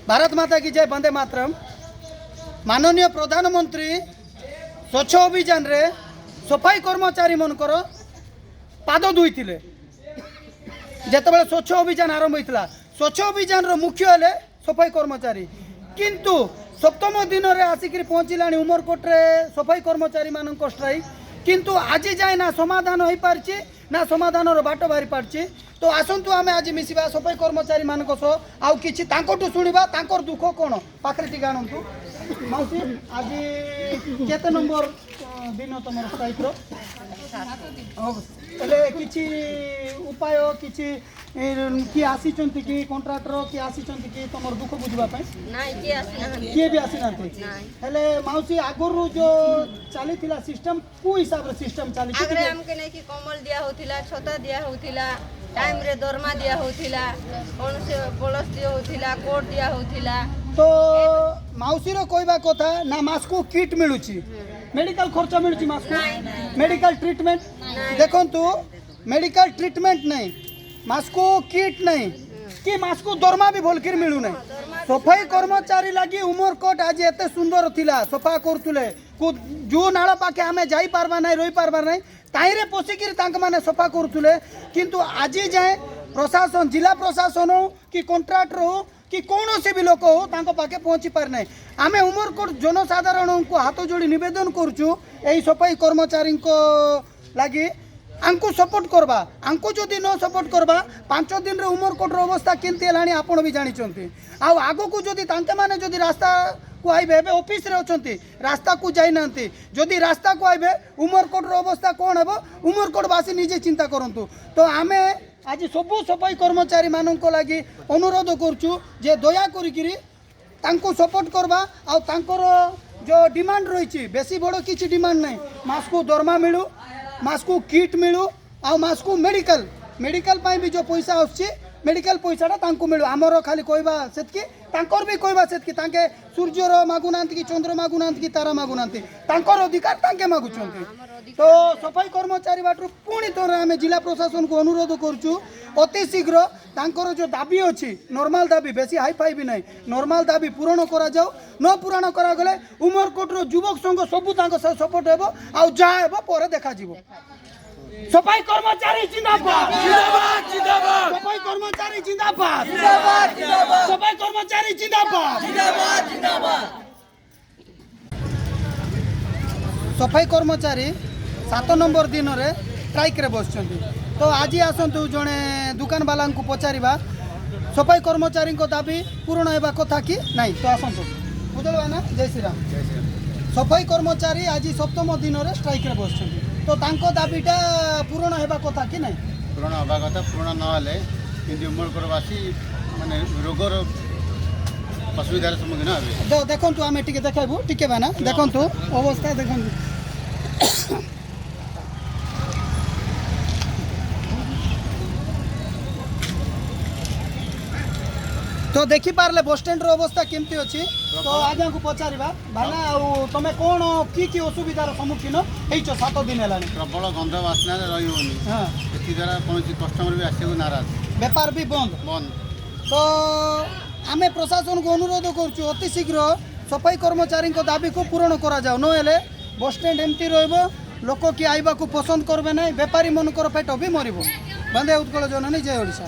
भारत माता की जय, वंदे मातरम। माननीय प्रधानमंत्री स्वच्छ अभियान रे सफाई कर्मचारी मनकर पाद धोई जिते स्वच्छ अभियान आरंभ होता। स्वच्छ अभियान मुख्य हेले सफाई कर्मचारी, किंतु सप्तम दिन में आसिक पहुँचला उमरकोट रे सफाई कर्मचारी मान स्ट्राइक, किंतु आज जाए ना समाधान हो पारछि ना समाधान बाट बाहरी पारछि। तो आसतु आम आज मिसवा सफाई कर्मचारी मान आउ किछि तांकोटु सुनिबा तांकर दुख कोन पाखरे टिके आणंतु। मौसी आज केते नंबर दिन तुम स्ट्राइक रो हेले किछि उपाय किछि कि आसीचंती कि कॉन्ट्रैक्टर कि आसीचंती कि तुम दुख बुझवा पय नाही कि आसी ना किए भी आसी नाते हेले मौसी आगरु जो चली थिला सिस्टम को हिसाब रे सिस्टम चली थी आगरे हमके नहीं कि कमल दिया होथिला, छता दिया होथिला, टाइम रे दरमा दिया होथिला, कोन से बोलस दिया होथिला, कोड दिया होथिला। तो मौसी रो कहबा कथा ना मास्को किट मिलुची, मेडिकल खर्च मिलुची मास्को मेडिकल ट्रीटमेंट देखंतु मेडिकल ट्रीटमेंट नहीं मास्को किट नहीं कि मास्को दरमा भी भलकिर मिलू नहीं। सफाई कर्मचारी लगी उमरकोट आज एते सुंदर थिला सफा करतुले जो नाला पाके आमे जाई पारबा नहीं रही पारबा नहीं ताइरे पोसिकिर तांक माने सफा करतुले, किंतु आज जाए प्रशासन जिला प्रशासन हो कि कॉन्ट्रैक्टर हो कि कौन से भी लोक हो तांको पाके पहुँची पार नहीं। आमे उमरकोट जनसाधारण को हाथ जोड़ी निवेदन करुचु यही सफाई कर्मचारी को लगी आंको सपोर्ट करबा, आंको जदि न सपोर्ट करबा 5 दिन रे उमरकोट रो अवस्था केनती हेलानी आपण भी जानिचंती। आ आगो को जदि तांके माने जदि रास्ता को आइबे एबे ऑफिस रे अछंती रास्ता को जाई नांती जदि रास्ता को आइबे उमरकोट रो अवस्था कोन हेबो उमरकोट वासी निजे चिंता करंतु। तो आमे आज सबु सफाई कर्मचारी मानन को लागि अनुरोध करछु जे दया करिकिरी तांको सपोर्ट करबा आ तांकर जो डिमांड रहिछि बेसी बड़ किछि डिमांड नहीं मास्को दरमा मिलू मास्को किट मिलू आ मास्को मेडिकल मेडिकल पाई भी जो पैसा आछि मेडिकल पैसाटा तांको मिलू। आमर खाली कहबा सेतकी तांकर भी कहबा सेतकी तांके सूर्यर मागुनांत कि चंद्र मागुनांत कि तारा मागुनांत तांकर अधिकार तांके मागुचंती। तो सफाई कर्मचारी बाटरू पुणी थोड़े आम जिला प्रशासन को अनुरोध करुचु अति शीघ्र तांकर जो दाबी अच्छी नॉर्मल दाबी बेसी हाई फाई भी नहीं नॉर्मल दाबी पूरण करा जाऊ न पूरण करा गले उमरकोट युवक संघ सबू सपोर्ट हेबो आ जा हेबो पर देखा जिवो। सफाई कर्मचारी जिंदाबाद जिंदाबाद जिंदाबाद सफाई कर्मचारी जिंदाबाद जिंदाबाद जिंदाबाद सफाई कर्मचारी जिंदाबाद जिंदाबाद जिंदाबाद। सफाई कर्मचारी 7 नंबर दिन रे स्ट्राइक रे बसचंती। तो आज आसतु जड़े दुकान वाला को पचारिबा सफाई कर्मचारी को दाबी पूर्ण होगा कथा कि नहीं। तो आसतु बुझल ना जय श्री राम। सफाई कर्मचारी आज 7म दिन रे स्ट्राइक रे बसचंती। तो तांको दाबीटा पूर्ण होगा कथा कि नहीं पूर्ण होगा कथा पूर्ण नहले किंतु उमरकोटवासी माने रोगर असुविधार सम्मुखीन हेबे। देखंतु आमे टिके देखाइबु टिके बाना देखंतु अवस्था देखंतु। तो देखी पारले बस स्टैंड रो अवस्था केमती अछि। तो आज को पचारिबा भाना आ तमे कोन की असुविधार सम्मुखीन हेइछ 7 दिन हेलानी प्रबल गंध वासना रही होनी। हां एति द्वारा कोन कस्टमर भी आसे नाराज व्यापार भी बंद बंद। तो आमे प्रशासन को अनुरोध करछु अति शीघ्र सफाई कर्मचारी को दाबी को पूर्ण करा जाओ नहेले बस स्टैंड एमती रहइबो लोक कि आइबा को पसंद करबे नै व्यापारी मनकर पेट भी मरिबो। बंदे उत्कल जननी जय ओडिशा।